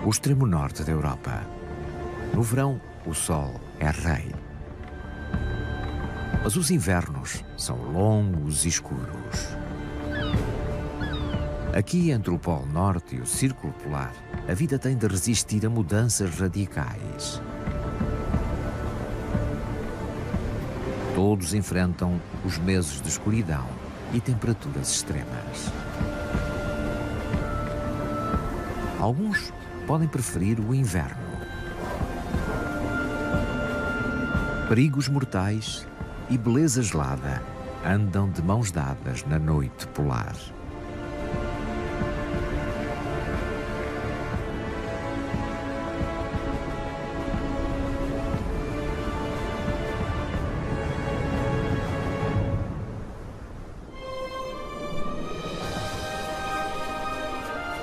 O extremo norte da Europa. No verão, o sol é rei. Mas os invernos são longos e escuros. Aqui, entre o Polo Norte e o Círculo Polar, a vida tem de resistir a mudanças radicais. Todos enfrentam os meses de escuridão e temperaturas extremas. Alguns podem preferir o inverno. Perigos mortais e beleza gelada andam de mãos dadas na noite polar.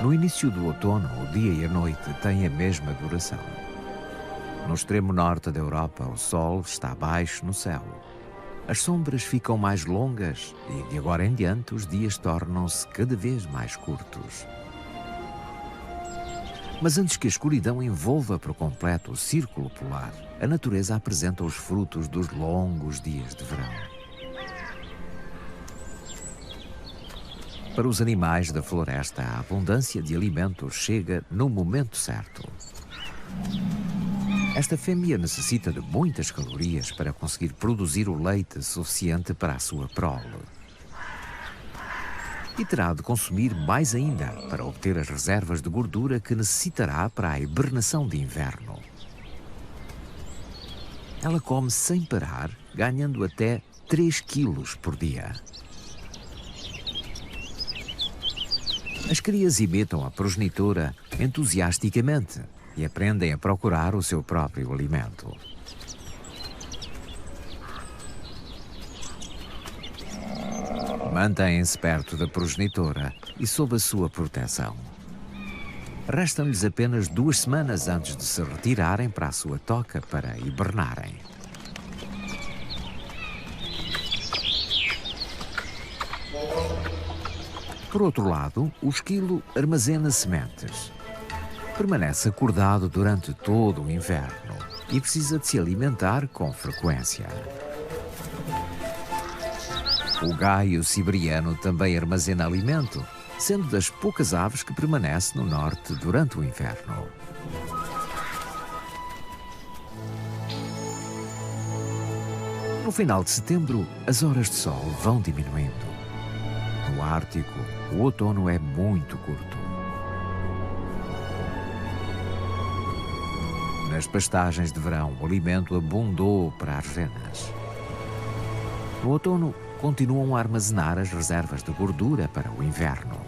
No início do outono, o dia e a noite têm a mesma duração. No extremo norte da Europa, o sol está baixo no céu. As sombras ficam mais longas e, de agora em diante, os dias tornam-se cada vez mais curtos. Mas antes que a escuridão envolva por completo o círculo polar, a natureza apresenta os frutos dos longos dias de verão. Para os animais da floresta, a abundância de alimentos chega no momento certo. Esta fêmea necessita de muitas calorias para conseguir produzir o leite suficiente para a sua prole. E terá de consumir mais ainda para obter as reservas de gordura que necessitará para a hibernação de inverno. Ela come sem parar, ganhando até 3 quilos por dia. As crias imitam a progenitora entusiasticamente e aprendem a procurar o seu próprio alimento. Mantêm-se perto da progenitora e sob a sua proteção. Restam-lhes apenas 2 semanas antes de se retirarem para a sua toca para hibernarem. Por outro lado, o esquilo armazena sementes. Permanece acordado durante todo o inverno e precisa de se alimentar com frequência. O gaio siberiano também armazena alimento, sendo das poucas aves que permanece no norte durante o inverno. No final de setembro, as horas de sol vão diminuindo. No Ártico, o outono é muito curto. Nas pastagens de verão, o alimento abundou para as renas. No outono, continuam a armazenar as reservas de gordura para o inverno.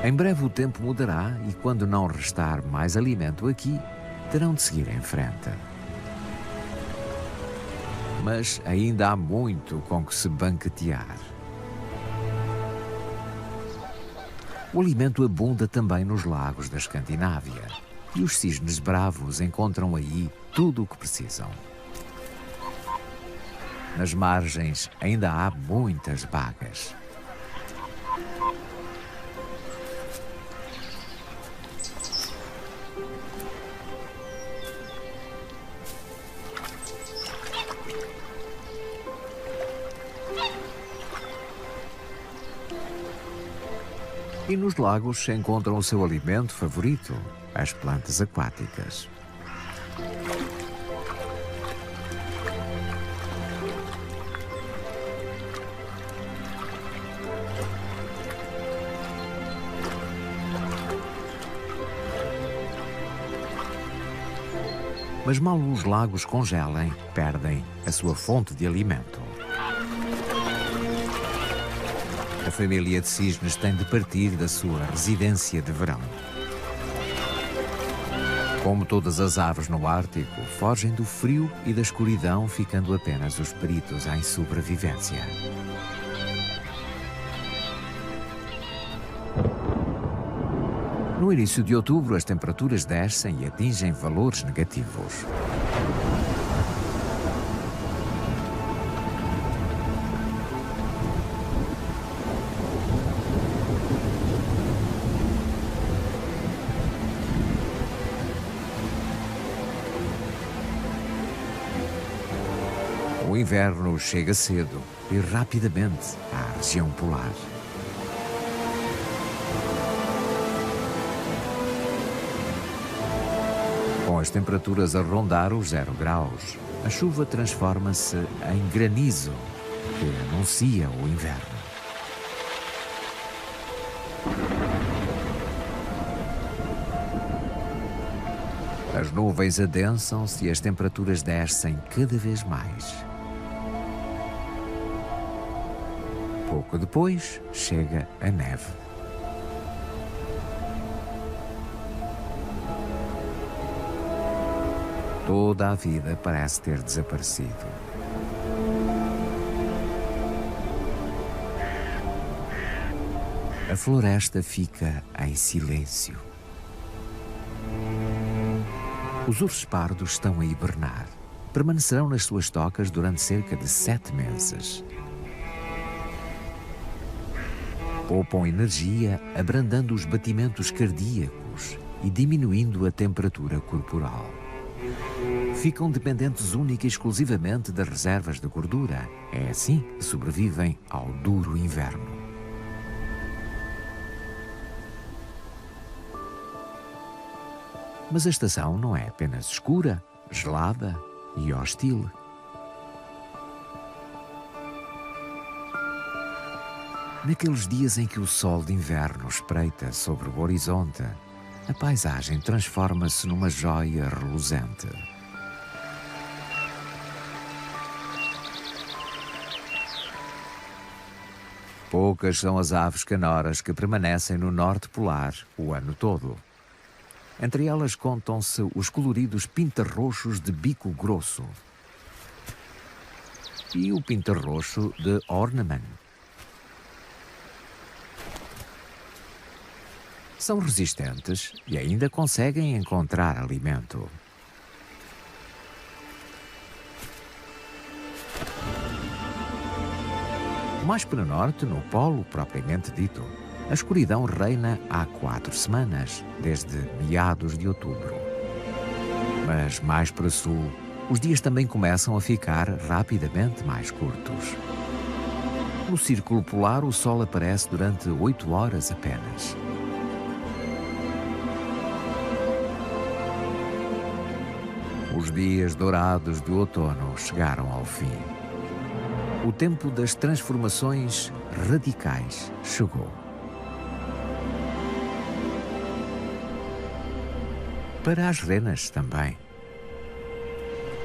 Em breve o tempo mudará e, quando não restar mais alimento aqui, terão de seguir em frente. Mas ainda há muito com que se banquetear. O alimento abunda também nos lagos da Escandinávia e os cisnes bravos encontram aí tudo o que precisam. Nas margens ainda há muitas bagas. E nos lagos se encontram o seu alimento favorito, as plantas aquáticas. Mas mal os lagos congelem, perdem a sua fonte de alimento. A família de cisnes tem de partir da sua residência de verão. Como todas as aves no Ártico, fogem do frio e da escuridão, ficando apenas os peritos em sobrevivência. No início de outubro, as temperaturas descem e atingem valores negativos. O inverno chega cedo e rapidamente à região polar. Com as temperaturas a rondar os 0 graus, a chuva transforma-se em granizo, que anuncia o inverno. As nuvens adensam-se e as temperaturas descem cada vez mais. Pouco depois, chega a neve. Toda a vida parece ter desaparecido. A floresta fica em silêncio. Os ursos pardos estão a hibernar. Permanecerão nas suas tocas durante cerca de 7 meses. Poupam energia, abrandando os batimentos cardíacos e diminuindo a temperatura corporal. Ficam dependentes única e exclusivamente das reservas de gordura. É assim que sobrevivem ao duro inverno. Mas a estação não é apenas escura, gelada e hostil. Naqueles dias em que o sol de inverno espreita sobre o horizonte, a paisagem transforma-se numa joia reluzente. Poucas são as aves canoras que permanecem no norte polar o ano todo. Entre elas contam-se os coloridos pintarroxos de bico grosso e o pintarroxo de Ornament. São resistentes e ainda conseguem encontrar alimento. Mais para o norte, no polo propriamente dito, a escuridão reina há 4 semanas, desde meados de outubro. Mas mais para sul, os dias também começam a ficar rapidamente mais curtos. No círculo polar, o sol aparece durante 8 horas apenas. Os dias dourados do outono chegaram ao fim. O tempo das transformações radicais chegou. Para as renas também.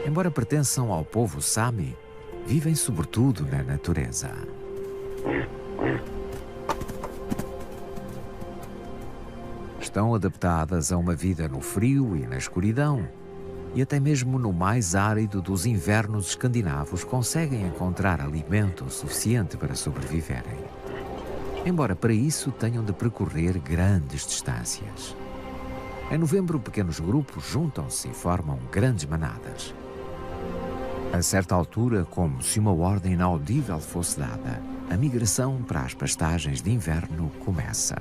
Embora pertençam ao povo Sami, vivem sobretudo na natureza. Estão adaptadas a uma vida no frio e na escuridão, e até mesmo no mais árido dos invernos escandinavos conseguem encontrar alimento suficiente para sobreviverem. Embora para isso tenham de percorrer grandes distâncias. Em novembro, pequenos grupos juntam-se e formam grandes manadas. A certa altura, como se uma ordem inaudível fosse dada, a migração para as pastagens de inverno começa.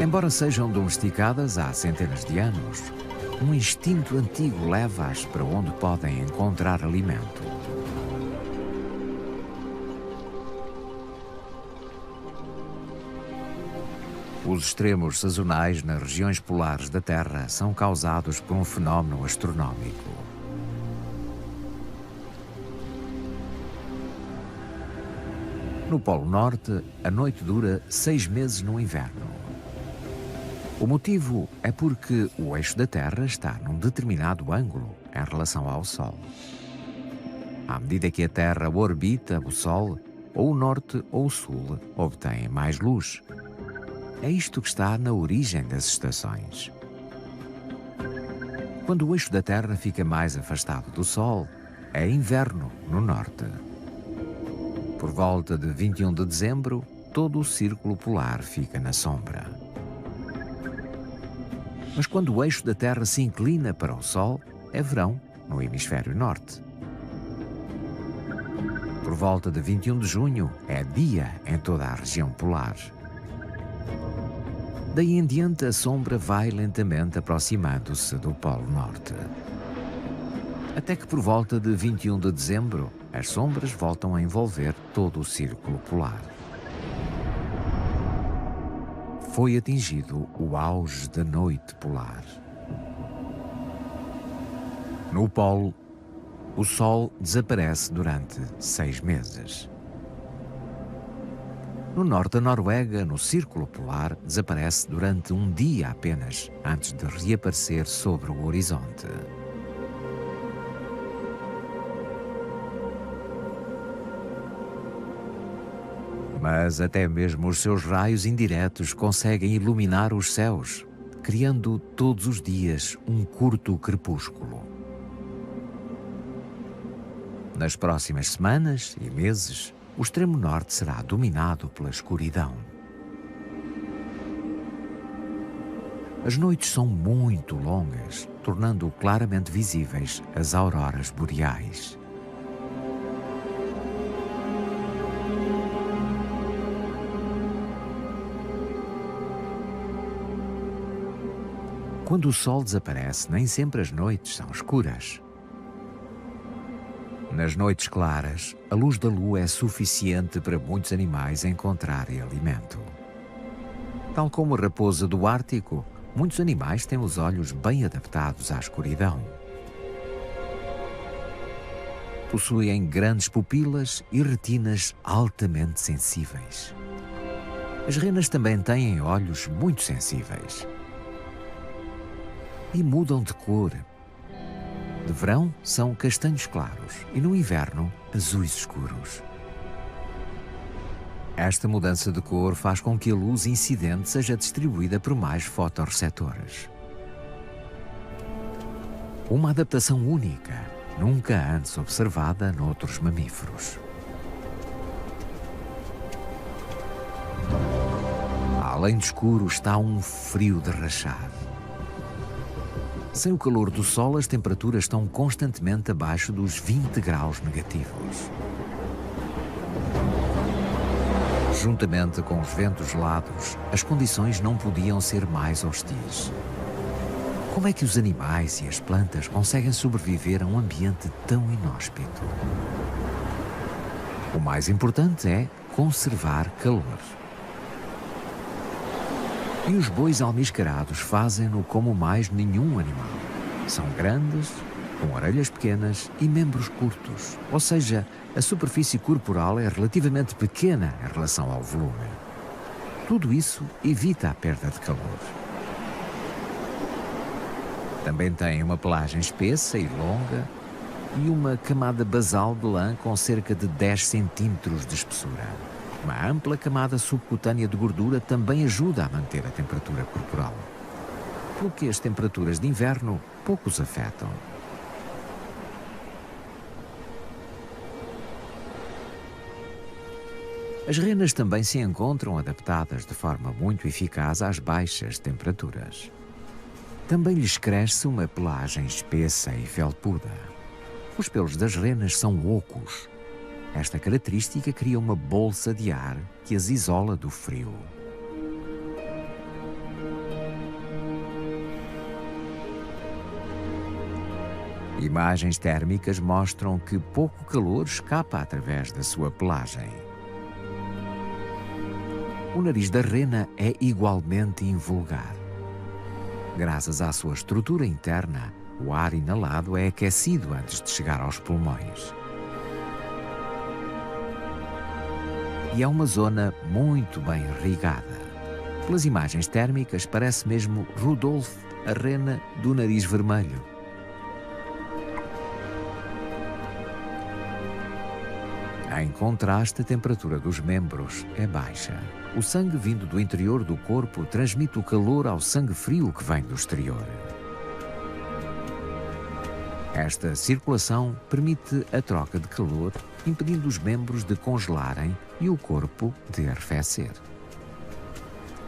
Embora sejam domesticadas há centenas de anos, um instinto antigo leva-as para onde podem encontrar alimento. Os extremos sazonais nas regiões polares da Terra são causados por um fenómeno astronómico. No Polo Norte, a noite dura 6 meses no inverno. O motivo é porque o eixo da Terra está num determinado ângulo em relação ao Sol. À medida que a Terra orbita o Sol, ou o Norte ou o Sul obtêm mais luz. É isto que está na origem das estações. Quando o eixo da Terra fica mais afastado do Sol, é inverno no Norte. Por volta de 21 de dezembro, todo o círculo polar fica na sombra. Mas quando o eixo da Terra se inclina para o Sol, é verão no hemisfério norte. Por volta de 21 de junho, é dia em toda a região polar. Daí em diante, a sombra vai lentamente aproximando-se do Polo Norte. Até que por volta de 21 de dezembro, as sombras voltam a envolver todo o círculo polar. Foi atingido o auge da noite polar. No Polo, o Sol desaparece durante 6 meses. No norte da Noruega, no Círculo Polar, desaparece durante um dia apenas, antes de reaparecer sobre o horizonte. Mas até mesmo os seus raios indiretos conseguem iluminar os céus, criando todos os dias um curto crepúsculo. Nas próximas semanas e meses, o extremo norte será dominado pela escuridão. As noites são muito longas, tornando claramente visíveis as auroras boreais. Quando o Sol desaparece, nem sempre as noites são escuras. Nas noites claras, a luz da lua é suficiente para muitos animais encontrarem alimento. Tal como a raposa do Ártico, muitos animais têm os olhos bem adaptados à escuridão. Possuem grandes pupilas e retinas altamente sensíveis. As renas também têm olhos muito sensíveis. E mudam de cor. De verão são castanhos claros e no inverno azuis escuros. Esta mudança de cor faz com que a luz incidente seja distribuída por mais fotorreceptores. Uma adaptação única, nunca antes observada noutros mamíferos. Além de escuro está um frio de rachar. Sem o calor do Sol, as temperaturas estão constantemente abaixo dos 20 graus negativos. Juntamente com os ventos gelados, as condições não podiam ser mais hostis. Como é que os animais e as plantas conseguem sobreviver a um ambiente tão inóspito? O mais importante é conservar calor. E os bois almiscarados fazem-no como mais nenhum animal. São grandes, com orelhas pequenas e membros curtos, ou seja, a superfície corporal é relativamente pequena em relação ao volume. Tudo isso evita a perda de calor. Também têm uma pelagem espessa e longa e uma camada basal de lã com cerca de 10 centímetros de espessura. Uma ampla camada subcutânea de gordura também ajuda a manter a temperatura corporal, pelo que as temperaturas de inverno pouco os afetam. As renas também se encontram adaptadas de forma muito eficaz às baixas temperaturas. Também lhes cresce uma pelagem espessa e felpuda. Os pelos das renas são ocos. Esta característica cria uma bolsa de ar que as isola do frio. Imagens térmicas mostram que pouco calor escapa através da sua pelagem. O nariz da rena é igualmente invulgar. Graças à sua estrutura interna, o ar inalado é aquecido antes de chegar aos pulmões. E é uma zona muito bem irrigada. Pelas imagens térmicas, parece mesmo Rudolf, a rena do nariz vermelho. Em contraste, a temperatura dos membros é baixa. O sangue vindo do interior do corpo transmite o calor ao sangue frio que vem do exterior. Esta circulação permite a troca de calor impedindo os membros de congelarem e o corpo de arrefecer.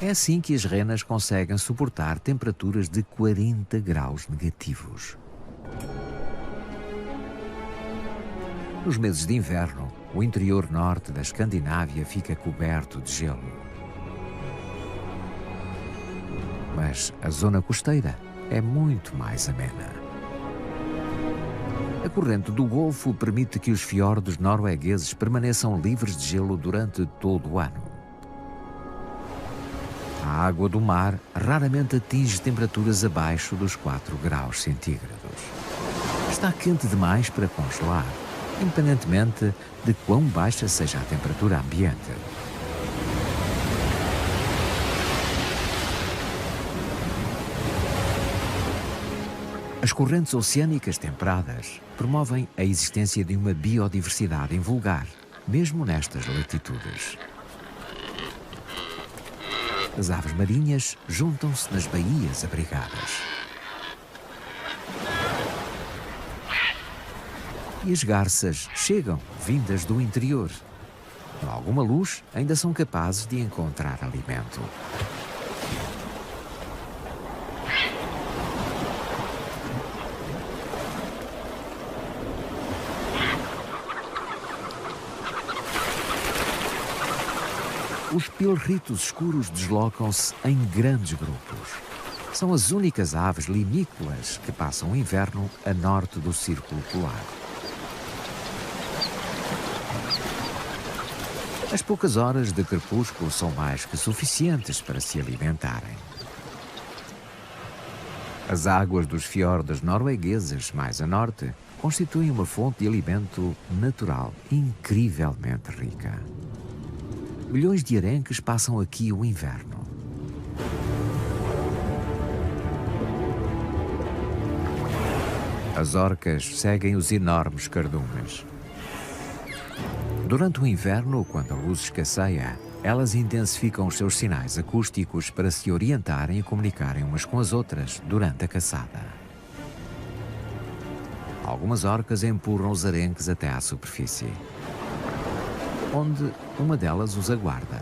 É assim que as renas conseguem suportar temperaturas de 40 graus negativos. Nos meses de inverno, o interior norte da Escandinávia fica coberto de gelo. Mas a zona costeira é muito mais amena. A corrente do Golfo permite que os fiordes noruegueses permaneçam livres de gelo durante todo o ano. A água do mar raramente atinge temperaturas abaixo dos 4 graus centígrados. Está quente demais para congelar, independentemente de quão baixa seja a temperatura ambiente. As correntes oceânicas temperadas promovem a existência de uma biodiversidade invulgar, mesmo nestas latitudes. As aves marinhas juntam-se nas baías abrigadas. E as garças chegam, vindas do interior. Com alguma luz, ainda são capazes de encontrar alimento. Os pilritos escuros deslocam-se em grandes grupos. São as únicas aves limícolas que passam o inverno a norte do Círculo Polar. As poucas horas de crepúsculo são mais que suficientes para se alimentarem. As águas dos fiordes noruegueses mais a norte constituem uma fonte de alimento natural incrivelmente rica. Milhões de arenques passam aqui o inverno. As orcas seguem os enormes cardumes. Durante o inverno, quando a luz escasseia, elas intensificam os seus sinais acústicos para se orientarem e comunicarem umas com as outras durante a caçada. Algumas orcas empurram os arenques até à superfície, onde uma delas os aguarda.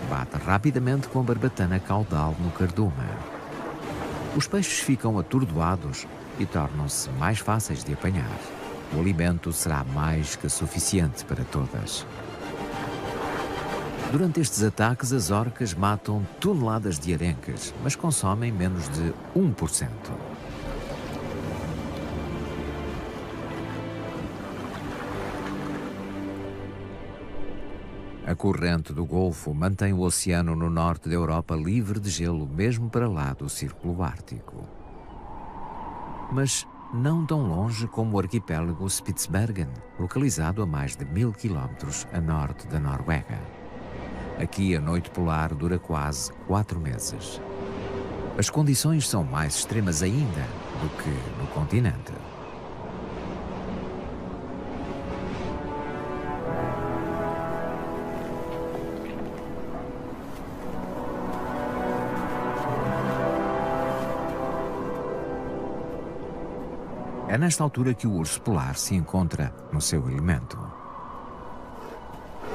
Bate rapidamente com a barbatana caudal no cardume. Os peixes ficam atordoados e tornam-se mais fáceis de apanhar. O alimento será mais que suficiente para todas. Durante estes ataques, as orcas matam toneladas de arenques, mas consomem menos de 1%. A corrente do Golfo mantém o oceano no norte da Europa livre de gelo, mesmo para lá do Círculo Ártico. Mas não tão longe como o arquipélago Spitsbergen, localizado a mais de 1000 quilómetros a norte da Noruega. Aqui a noite polar dura quase 4 meses. As condições são mais extremas ainda do que no continente. É nesta altura que o urso polar se encontra no seu elemento.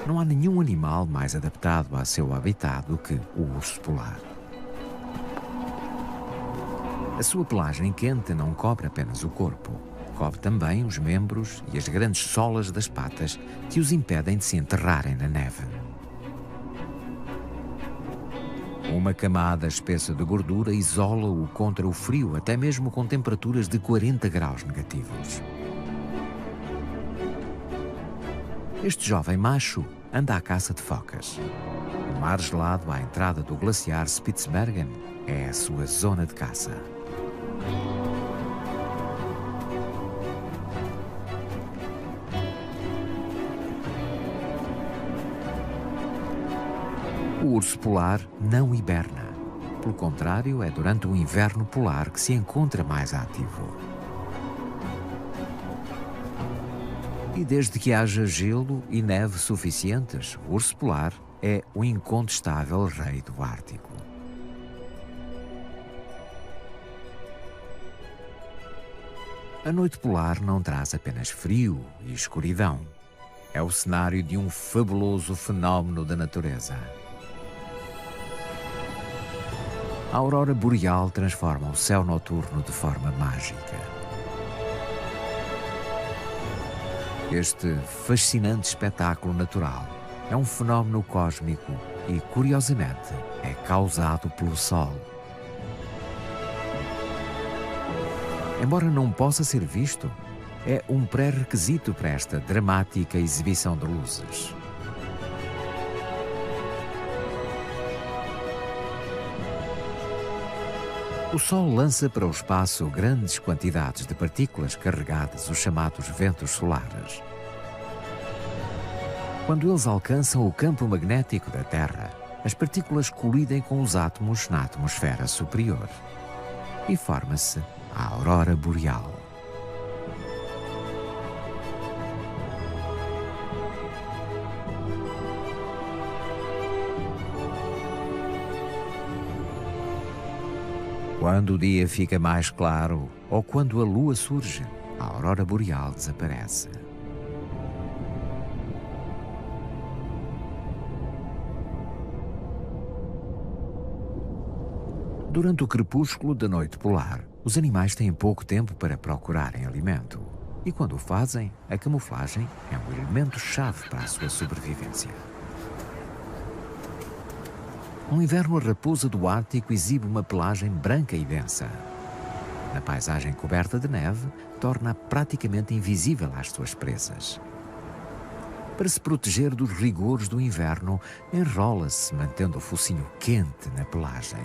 Não há nenhum animal mais adaptado a seu habitat do que o urso polar. A sua pelagem quente não cobre apenas o corpo, cobre também os membros e as grandes solas das patas que os impedem de se enterrarem na neve. Uma camada espessa de gordura isola-o contra o frio, até mesmo com temperaturas de 40 graus negativos. Este jovem macho anda à caça de focas. O mar gelado à entrada do glaciar Spitsbergen é a sua zona de caça. O urso polar não hiberna. Pelo contrário, é durante o inverno polar que se encontra mais ativo. E desde que haja gelo e neve suficientes, o urso polar é o incontestável rei do Ártico. A noite polar não traz apenas frio e escuridão. É o cenário de um fabuloso fenómeno da natureza. A aurora boreal transforma o céu noturno de forma mágica. Este fascinante espetáculo natural é um fenómeno cósmico e, curiosamente, é causado pelo Sol. Embora não possa ser visto, é um pré-requisito para esta dramática exibição de luzes. O Sol lança para o espaço grandes quantidades de partículas carregadas, os chamados ventos solares. Quando eles alcançam o campo magnético da Terra, as partículas colidem com os átomos na atmosfera superior e forma-se a aurora boreal. Quando o dia fica mais claro ou quando a lua surge, a aurora boreal desaparece. Durante o crepúsculo da noite polar, os animais têm pouco tempo para procurarem alimento. E quando o fazem, a camuflagem é um elemento-chave para a sua sobrevivência. No inverno, a raposa do Ártico exibe uma pelagem branca e densa. Na paisagem coberta de neve, torna-a praticamente invisível às suas presas. Para se proteger dos rigores do inverno, enrola-se, mantendo o focinho quente na pelagem.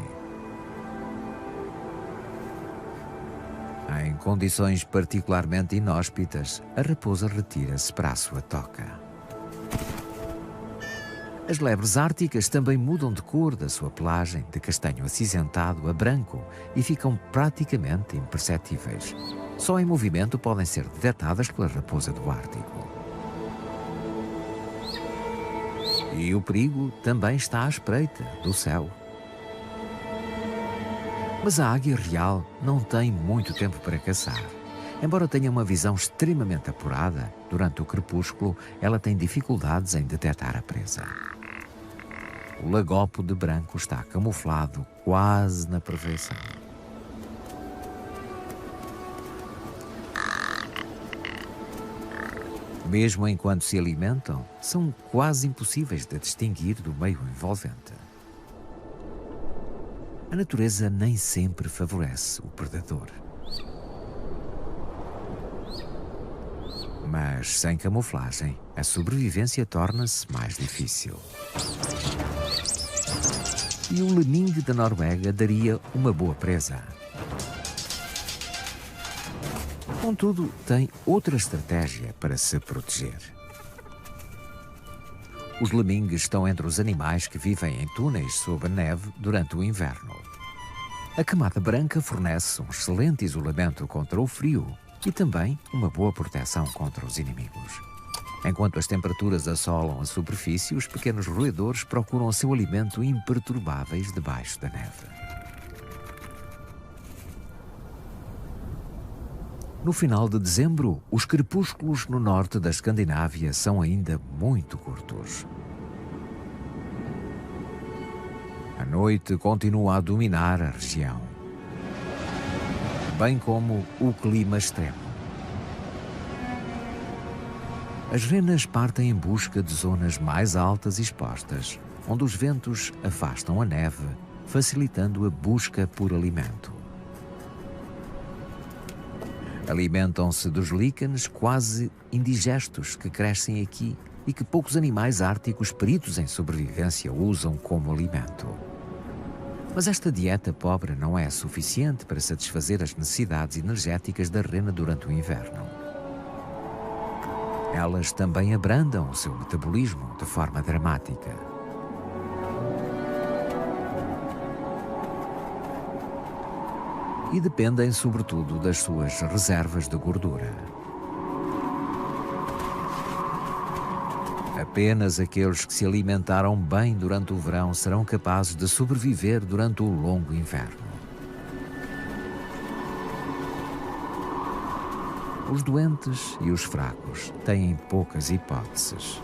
Em condições particularmente inóspitas, a raposa retira-se para a sua toca. As lebres árticas também mudam de cor da sua pelagem, de castanho acinzentado a branco, e ficam praticamente imperceptíveis. Só em movimento podem ser detectadas pela raposa do Ártico. E o perigo também está à espreita do céu. Mas a águia real não tem muito tempo para caçar. Embora tenha uma visão extremamente apurada, durante o crepúsculo ela tem dificuldades em detectar a presa. O lagopo de branco está camuflado quase na perfeição. Mesmo enquanto se alimentam, são quase impossíveis de distinguir do meio envolvente. A natureza nem sempre favorece o predador. Mas sem camuflagem, a sobrevivência torna-se mais difícil. E o lemingue da Noruega daria uma boa presa. Contudo, tem outra estratégia para se proteger. Os lemingues estão entre os animais que vivem em túneis sob a neve durante o inverno. A camada branca fornece um excelente isolamento contra o frio e também uma boa proteção contra os inimigos. Enquanto as temperaturas assolam a superfície, os pequenos roedores procuram o seu alimento imperturbáveis debaixo da neve. No final de dezembro, os crepúsculos no norte da Escandinávia são ainda muito curtos. A noite continua a dominar a região, bem como o clima extremo. As renas partem em busca de zonas mais altas e expostas, onde os ventos afastam a neve, facilitando a busca por alimento. Alimentam-se dos líquenes quase indigestos que crescem aqui e que poucos animais árticos peritos em sobrevivência usam como alimento. Mas esta dieta pobre não é suficiente para satisfazer as necessidades energéticas da rena durante o inverno. Elas também abrandam o seu metabolismo de forma dramática. E dependem sobretudo das suas reservas de gordura. Apenas aqueles que se alimentaram bem durante o verão serão capazes de sobreviver durante o longo inverno. Os doentes e os fracos têm poucas hipóteses.